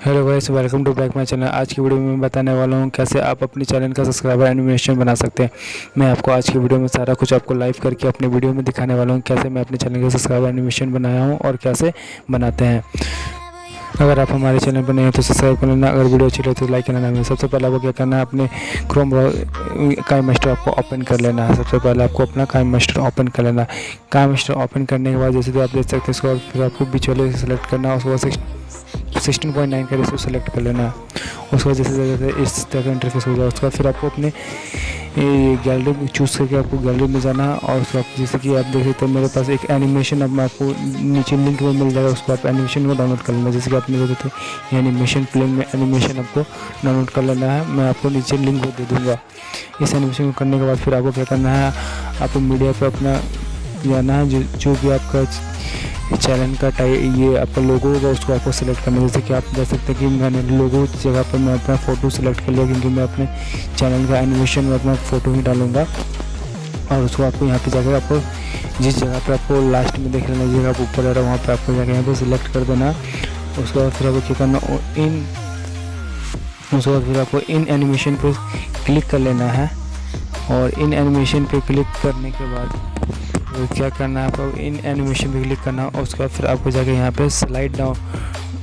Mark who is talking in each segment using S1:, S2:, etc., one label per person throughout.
S1: Hello guys, welcome to back my channel. आज की video में मैं बताने वाला हूं कैसे आप अपने चैनल का सब्सक्राइबर एनिमेशन बना सकते हैं। मैं आपको आज की वीडियो में सारा कुछ आपको लाइव करके अपने वीडियो में दिखाने वाला हूं कैसे मैं अपने चैनल का सब्सक्राइबर एनिमेशन बनाया हूं और कैसे बनाते हैं। अगर आप हमारे चैनल पर नए हैं तो सब्सक्राइब कर लेना। अगर वीडियो अच्छी लगे तो लाइक करना है। सबसे पहले आपको क्या करना है, अपने क्रोम काइम मास्टर आपको ओपन कर लेना है। सबसे पहले आपको अपना काइम मास्टर ओपन कर लेना है। काइम मास्टर ओपन करने के बाद जैसे कि आप देख सकते हैं, उसके बाद फिर आपको बीच वाले सेलेक्ट करना है। उसके बाद 16.9 का रेशो सेलेक्ट कर लेना है। उसके बाद जैसे इस तरह का इंटरफेस हो जाए, उसके बाद फिर आपको अपने गैलरी में चूज़ करके आपको गैलरी में जाना है। और उसके बाद जैसे कि आप देख सकते हैं मेरे पास एक एनिमेशन अब आपको नीचे लिंक में मिल जाएगा, उसको आप एनिमेशन को डाउनलोड कर लेना। जैसे कि आपने देखे थे एनिमेशन प्ले में एनिमेशन आपको डाउनलोड कर लेना है। मैं आपको नीचे लिंक दे दूँगा। इस एनिमेशन को करने के बाद फिर आपको क्या करना है, आपको मीडिया पर अपना जाना है। जो भी आपका चैनल का ये आपका लोगो होगा उसको आपको सिलेक्ट करना है। जैसे कि आप देख सकते हैं कि मैंने लोगो जगह पर मैं अपना फ़ोटो सिलेक्ट कर लिया, क्योंकि मैं अपने चैनल का एनिमेशन में अपना फ़ोटो ही डालूंगा। और उसको आपको यहाँ पे जाकर आपको जिस जगह पर आपको लास्ट में देख लेना, जगह पर ऊपर आ रहा है वहाँ पर आपको जाकर यहाँ पर सिलेक्ट कर देना। उसके बाद फिर आपको क्या करना, उसके बाद फिर आपको इन एनिमेशन पर क्लिक कर लेना है। और इन एनिमेशन पर क्लिक करने के बाद तो क्या करना है, आपको इन एनिमेशन पे क्लिक करना और उसके बाद फिर आपको जाकर यहाँ पे स्लाइड डाउन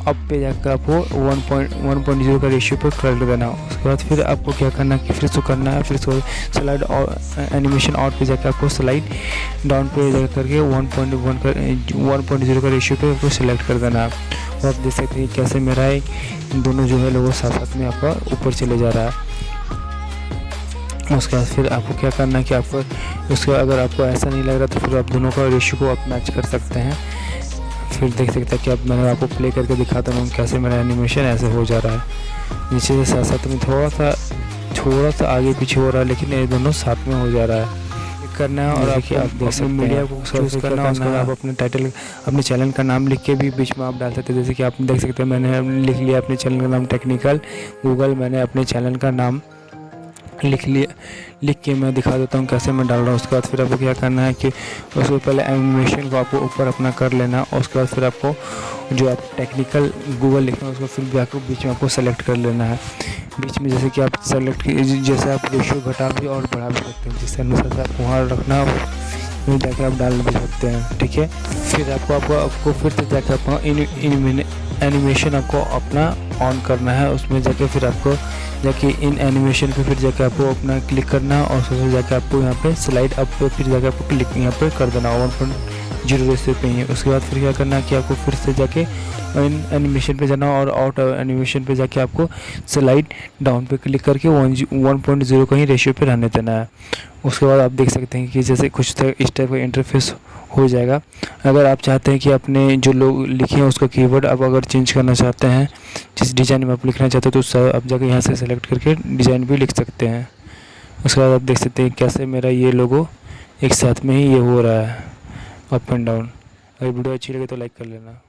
S1: अप पे जाकर आपको 1.0 का रेशियो पे कर देना। उसके बाद फिर आपको क्या करना है कि फिर से करना है, फिर से स्लाइड और एनिमेशन आउट पे जाकर आपको स्लाइड डाउन पे जाकर करके 1.0 का रेशियो पे आपको सिलेक्ट कर देना है। और आप देख सकते हैं कैसे मेरा दोनों जो है लोगों साथ साथ में आपका ऊपर चले जा रहा है। उसके बाद फिर आपको क्या करना है कि आपको उसके अगर आपको ऐसा नहीं लग रहा तो फिर आप दोनों का रेशियो को आप मैच कर सकते हैं। फिर देख सकते हैं कि अब मैंने आपको प्ले करके दिखाता हूँ कैसे मेरा एनिमेशन ऐसे हो जा रहा है। नीचे से साथ साथ में थोड़ा सा आगे पीछे हो रहा है, लेकिन ये दोनों साथ में हो जा रहा है। करना है और आपको आप देख सकते हैं मीडिया को चूज़ करना है। उसके बाद आप अपने टाइटल अपने चैनल का नाम लिख के भी बीच में आप डाल सकते हैं। जैसे कि आप देख सकते हैं मैंने लिख लिया अपने चैनल का नाम टेक्निकल गूगल। मैंने अपने चैनल का नाम लिख के मैं दिखा देता हूँ कैसे मैं डाल रहा हूँ। उसके बाद फिर आपको क्या करना है कि उसको पहले एनिमेशन को आपको ऊपर अपना कर लेना। उसके बाद फिर आपको जो आप टेक्निकल गूगल लिखना है उसको फिर भी आपको बीच में आपको सेलेक्ट कर लेना है। बीच में जैसे कि आप सेलेक्ट जैसे आप रेशियो घटा भी और बढ़ा भी सकते हैं, जिससे अनुसार से आपको वहाँ रखना हो जाके आप डाल भी सकते हैं। ठीक है, फिर आपको फिर से जाकर अपना एनिमेशन आपको अपना ऑन करना है। उसमें जाके फिर आपको जाके इन एनिमेशन पे फिर जाके आपको अपना क्लिक करना है और फिर जाके आपको यहाँ पे स्लाइड अप पे फिर जाके आपको क्लिक यहाँ पे कर देना 1.0 रेशियो पे ही। उसके बाद फिर क्या करना है कि आपको फिर से जाके इन एनिमेशन पे जाना और आउट एनिमेशन पे जाके आपको स्लाइड डाउन पे क्लिक करके 1.0 का ही रेशियो पे रहने देना है। उसके बाद आप देख सकते हैं कि जैसे कुछ इस टाइप का इंटरफेस हो जाएगा। अगर आप चाहते हैं कि अपने जो लोग लिखे हैं उसका कीवर्ड आप अगर चेंज करना चाहते हैं, जिस डिज़ाइन में आप लिखना चाहते हैं, तो आप जाकर यहाँ से सेलेक्ट करके डिज़ाइन भी लिख सकते हैं। उसके बाद आप देख सकते हैं कैसे मेरा ये लोगो एक साथ में ही ये हो रहा है अप एंड डाउन। अगर वीडियो अच्छी लगे तो लाइक कर लेना।